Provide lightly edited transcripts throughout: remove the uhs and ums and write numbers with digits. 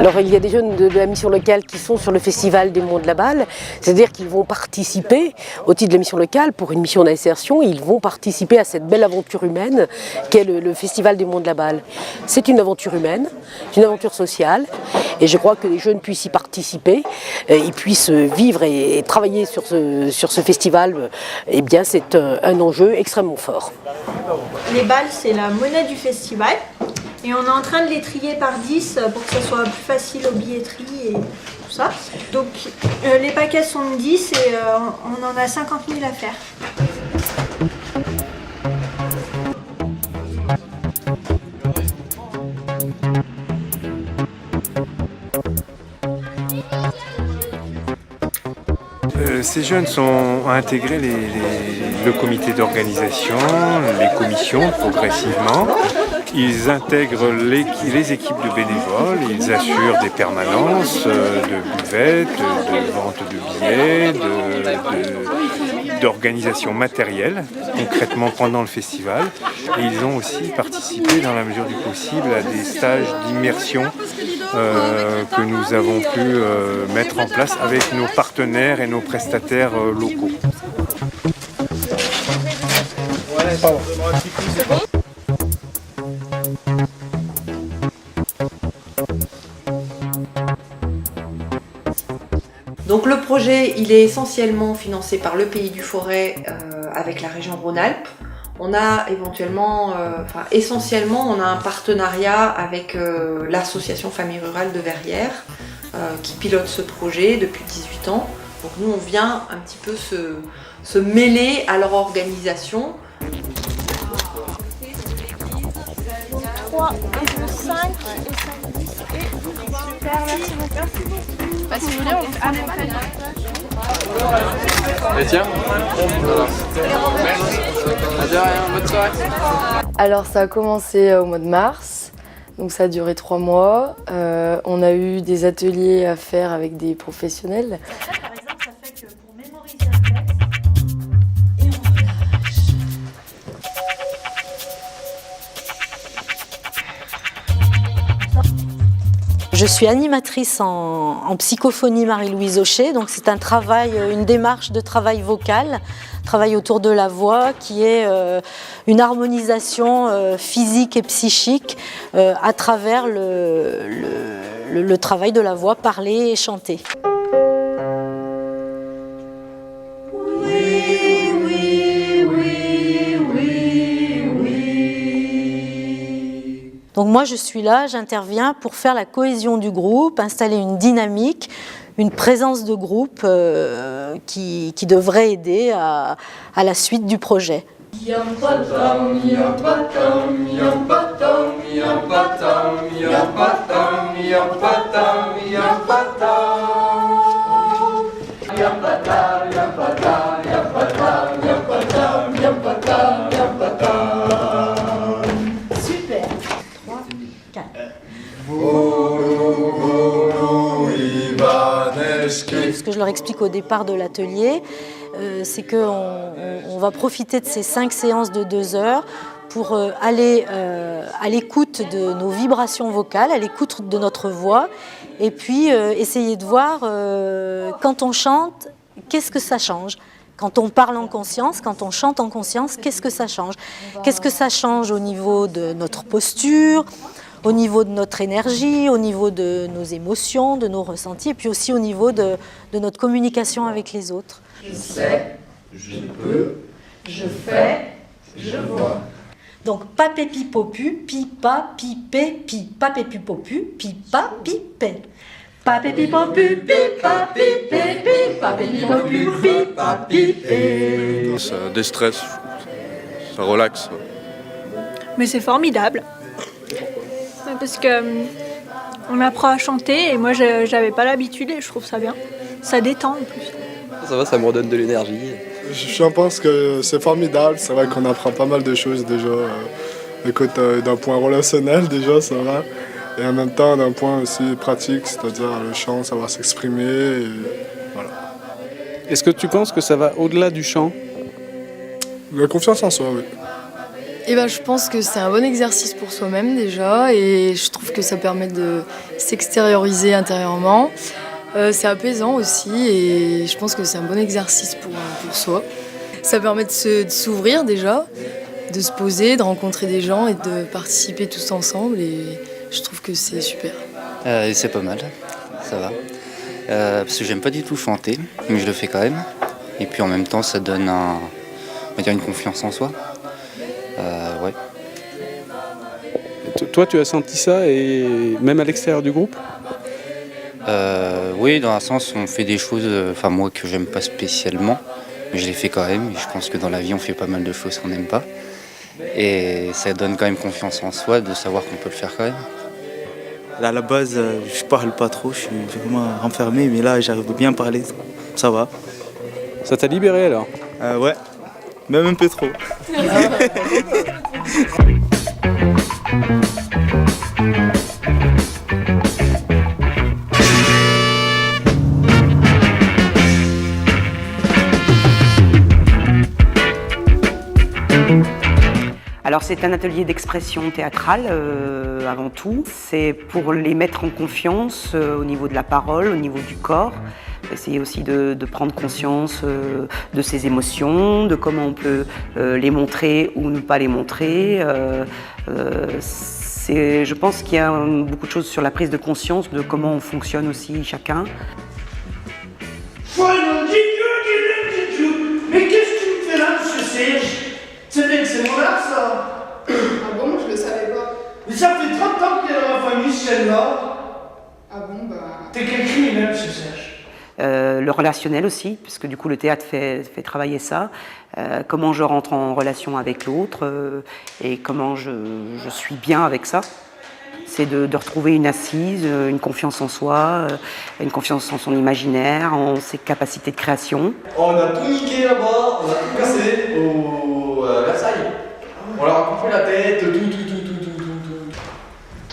Alors il y a des jeunes de la mission locale qui sont sur le festival des Monts de la Balle, c'est-à-dire qu'ils vont participer, au titre de la mission locale, pour une mission d'insertion, ils vont participer à cette belle aventure humaine qu'est le festival des Monts de la Balle. C'est une aventure humaine, une aventure sociale, et je crois que les jeunes puissent y participer, ils puissent vivre et travailler sur ce festival, eh bien c'est un enjeu extrêmement fort. Les balles, c'est la monnaie du festival. Et on est en train de les trier par 10 pour que ça soit plus facile aux billetteries et tout ça. Donc les paquets sont de 10 et on en a 50 000 à faire. Ces jeunes ont intégré le comité d'organisation, les commissions progressivement. Ils intègrent les équipes de bénévoles, ils assurent des permanences de buvettes, de vente de billets, d'organisation matérielle, concrètement pendant le festival. Et ils ont aussi participé dans la mesure du possible à des stages d'immersion que nous avons pu mettre en place avec nos partenaires et nos prestataires locaux. Donc le projet, il est essentiellement financé par le Pays du Forêt avec la région Rhône-Alpes. On a éventuellement, essentiellement, on a un partenariat avec l'association Famille Rurale de Verrières qui pilote ce projet depuis 18 ans. Donc nous, on vient un petit peu se mêler à leur organisation. 3, 1, 2, 5 et 5, 10. Super, merci beaucoup. Bah, si vous voulez, on fait Et tiens. De rien, bonne soirée. Alors ça a commencé au mois de mars, donc ça a duré 3 mois. On a eu des ateliers à faire avec des professionnels. Ça, par exemple, ça fait que pour mémoriser un texte, et on relâche. Je suis animatrice en psychophonie Marie-Louise Aucher, donc c'est un travail, une démarche de travail vocal, travail autour de la voix qui est une harmonisation physique et psychique à travers le travail de la voix parlée et chantée. Donc moi je suis là, j'interviens pour faire la cohésion du groupe, installer une dynamique, une présence de groupe qui devrait aider à la suite du projet. Ce que je leur explique au départ de l'atelier, c'est qu'on va profiter de ces 5 séances de 2 heures pour aller à l'écoute de nos vibrations vocales, à l'écoute de notre voix, et puis essayer de voir quand on chante, qu'est-ce que ça change. Quand on parle en conscience, quand on chante en conscience, qu'est-ce que ça change? Qu'est-ce que ça change au niveau de notre posture, au niveau de notre énergie, au niveau de nos émotions, de nos ressentis, et puis aussi au niveau de notre communication avec les autres. Je sais, je peux, je fais, je vois. Donc papé pipopu, pipa pipé, pipa pépipopu, pipa pipé. Papé pipopu, pipa pipé, pipa pépipopu, pipa pipé. Ça déstresse, ça relaxe. Mais c'est formidable. Parce que on apprend à chanter et moi j'avais pas l'habitude et je trouve ça bien. Ça détend en plus. Ça va, ça me redonne de l'énergie. Je pense que c'est formidable, c'est vrai qu'on apprend pas mal de choses déjà. Écoute, d'un point relationnel déjà, ça va. Et en même temps d'un point aussi pratique, c'est-à-dire le chant, savoir s'exprimer. Et voilà. Est-ce que tu penses que ça va au-delà du chant? La confiance en soi, oui. Et ben, je pense que c'est un bon exercice pour soi-même déjà et je trouve que ça permet de s'extérioriser intérieurement. C'est apaisant aussi et je pense que c'est un bon exercice pour soi. Ça permet de s'ouvrir déjà, de se poser, de rencontrer des gens et de participer tous ensemble et je trouve que c'est super. C'est pas mal, ça va. Parce que j'aime pas du tout chanter, mais je le fais quand même. Et puis en même temps, ça donne on va dire une confiance en soi. Ouais. Toi, tu as senti ça, et même à l'extérieur du groupe ? Oui, dans un sens, on fait des choses, moi, que j'aime pas spécialement, mais je les fais quand même. Et je pense que dans la vie, on fait pas mal de choses qu'on n'aime pas. Et ça donne quand même confiance en soi de savoir qu'on peut le faire quand même. À la base, je parle pas trop, je suis vraiment renfermé, mais là, j'arrive bien à parler, ça va. Ça t'a libéré alors ? Ouais, même un peu trop. Alors c'est un atelier d'expression théâtrale avant tout. C'est pour les mettre en confiance au niveau de la parole, au niveau du corps. Essayer aussi de prendre conscience de ses émotions, de comment on peut les montrer ou ne pas les montrer. Je pense qu'il y a beaucoup de choses sur la prise de conscience de comment on fonctionne aussi chacun. Mais qu'est-ce que tu me fais là, monsieur Serge? C'est mon art, ça. Ah bon, je le savais pas. Mais ça fait 30 ans qu'elle est dans ma famille, celle-là. Ah bon, bah... T'es quel criminel, monsieur Serge? Le relationnel aussi, parce que du coup le théâtre fait travailler ça. Comment je rentre en relation avec l'autre et comment je suis bien avec ça. C'est de retrouver une assise, une confiance en soi, une confiance en son imaginaire, en ses capacités de création. On a tout niqué là-bas, on a tout cassé au Versailles. On leur a coupé la tête, tout.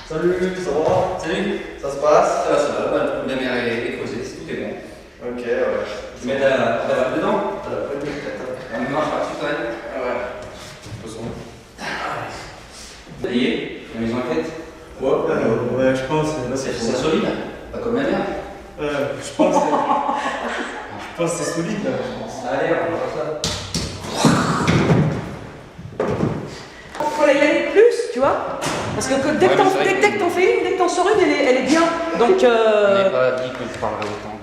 Salut, ça va? Salut. Ça se passe? Ça va, la mer est creusée, tout est bon. Ok, ouais. Tu mets la vape dedans? T'as la poignée peut-être. On ne marche pas dessus quand même? Ouais. Faisons. Ça y est, la maison est faite? Ouais, je pense. C'est solide, pas comme la mer. Je pense que c'est solide, là, je pense. Allez, on va faire ça. Faut y aller plus, tu vois. Parce que dès que t'en fais une, dès que t'en sors une, elle est bien. Donc. On n'avait pas dit que je parlerais autant.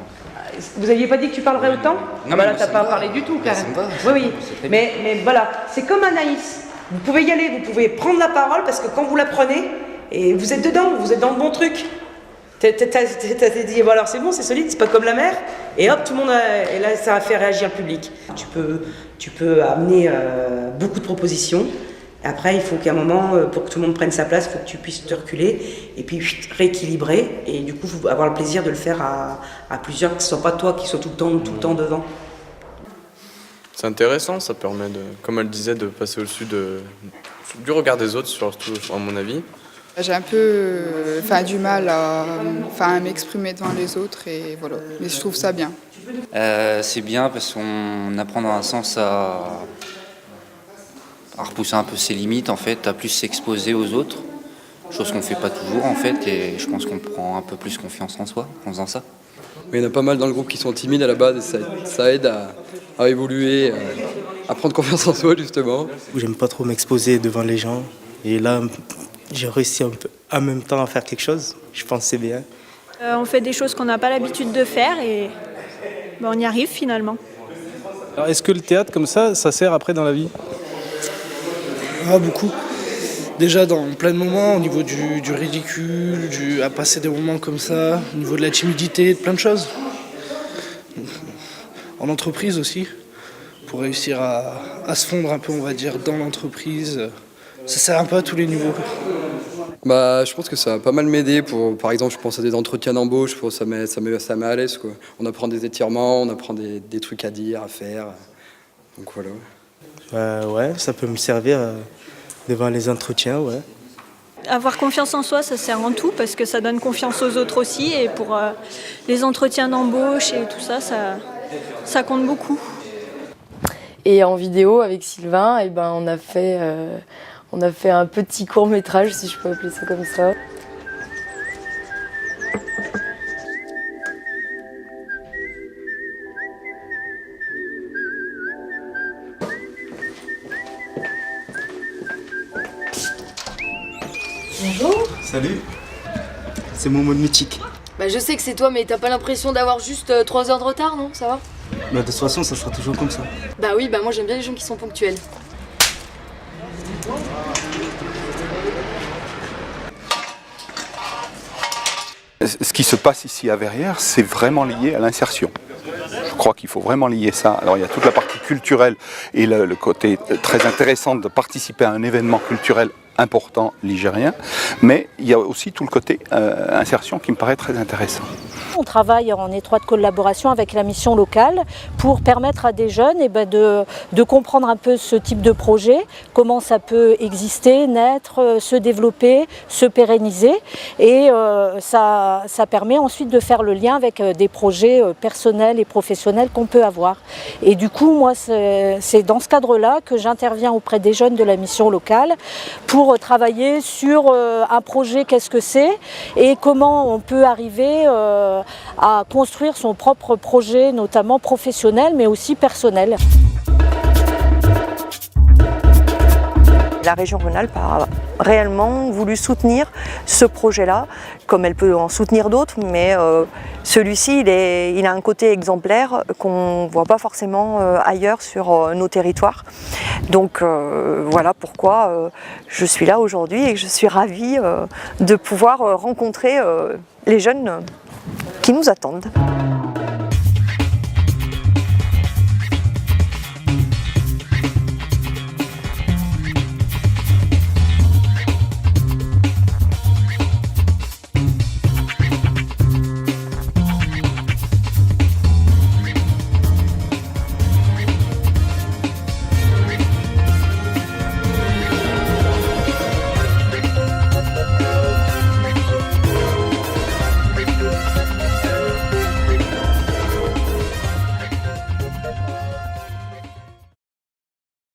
Vous aviez pas dit que tu parlerais autant? Non, bah là, mais t'as pas parlé du tout, quand même. Oui. Mais Mais voilà, c'est comme Anaïs. Vous pouvez y aller, vous pouvez prendre la parole parce que quand vous la prenez, et vous êtes dedans, vous êtes dans le bon truc. T'as dit, bon alors c'est bon, c'est solide, c'est pas comme la mer. Et hop, tout le monde et là, ça a fait réagir le public. Tu peux amener beaucoup de propositions. Après, il faut qu'à un moment, pour que tout le monde prenne sa place, il faut que tu puisses te reculer et puis rééquilibrer. Et du coup, avoir le plaisir de le faire à plusieurs, que ce soit pas toi qui sois tout le temps devant. C'est intéressant, ça permet, comme elle disait, de passer au-dessus du regard des autres, surtout à mon avis. J'ai un peu du mal à m'exprimer devant les autres, et voilà. Mais je trouve ça bien. C'est bien parce qu'on apprend dans un sens à repousser un peu ses limites, en fait, à plus s'exposer aux autres, chose qu'on ne fait pas toujours, en fait, et je pense qu'on prend un peu plus confiance en soi en faisant ça. Il y en a pas mal dans le groupe qui sont timides à la base, et ça aide à évoluer, à prendre confiance en soi, justement. J'aime pas trop m'exposer devant les gens, et là, j'ai réussi un peu, en même temps à faire quelque chose. Je pense que c'est bien. On fait des choses qu'on n'a pas l'habitude de faire et on y arrive finalement. Alors, est-ce que le théâtre comme ça sert après dans la vie ? Ah, beaucoup. Déjà dans plein de moments, au niveau du ridicule, à passer des moments comme ça, au niveau de la timidité, de plein de choses. En entreprise aussi, pour réussir à se fondre un peu, on va dire, dans l'entreprise. Ça sert un peu à tous les niveaux. Je pense que ça va pas mal m'aider. Par exemple, je pense à des entretiens d'embauche, ça met à l'aise, quoi. On apprend des étirements, on apprend des trucs à dire, à faire. Donc voilà. Ouais, ça peut me servir devant les entretiens, ouais. Avoir confiance en soi, ça sert en tout parce que ça donne confiance aux autres aussi. Et pour les entretiens d'embauche et tout ça, ça compte beaucoup. Et en vidéo avec Sylvain, on On a fait un petit court-métrage, si je peux appeler ça comme ça. Bonjour. Salut, c'est mon mode mythique. Bah je sais que c'est toi, mais t'as pas l'impression d'avoir juste 3 heures de retard, non? Ça va? Bah, de toute façon, ça sera toujours comme ça. Bah oui, bah moi j'aime bien les gens qui sont ponctuels. Ce qui se passe ici à Verrières, c'est vraiment lié à l'insertion. Je crois qu'il faut vraiment lier ça. Alors il y a toute la partie culturelle et le côté très intéressant de participer à un événement culturel important ligérien, mais il y a aussi tout le côté insertion qui me paraît très intéressant. On travaille en étroite collaboration avec la mission locale pour permettre à des jeunes de comprendre un peu ce type de projet, comment ça peut exister, naître, se développer, se pérenniser. Et ça permet ensuite de faire le lien avec des projets personnels et professionnels qu'on peut avoir. Et du coup, moi, c'est dans ce cadre-là que j'interviens auprès des jeunes de la mission locale pour travailler sur un projet, qu'est-ce que c'est et comment on peut arriver à construire son propre projet, notamment professionnel, mais aussi personnel. La région Rhône-Alpes a réellement voulu soutenir ce projet-là, comme elle peut en soutenir d'autres, mais celui-ci, il a un côté exemplaire qu'on ne voit pas forcément ailleurs sur nos territoires. Donc voilà pourquoi je suis là aujourd'hui et que je suis ravie de pouvoir rencontrer les jeunes qui nous attendent.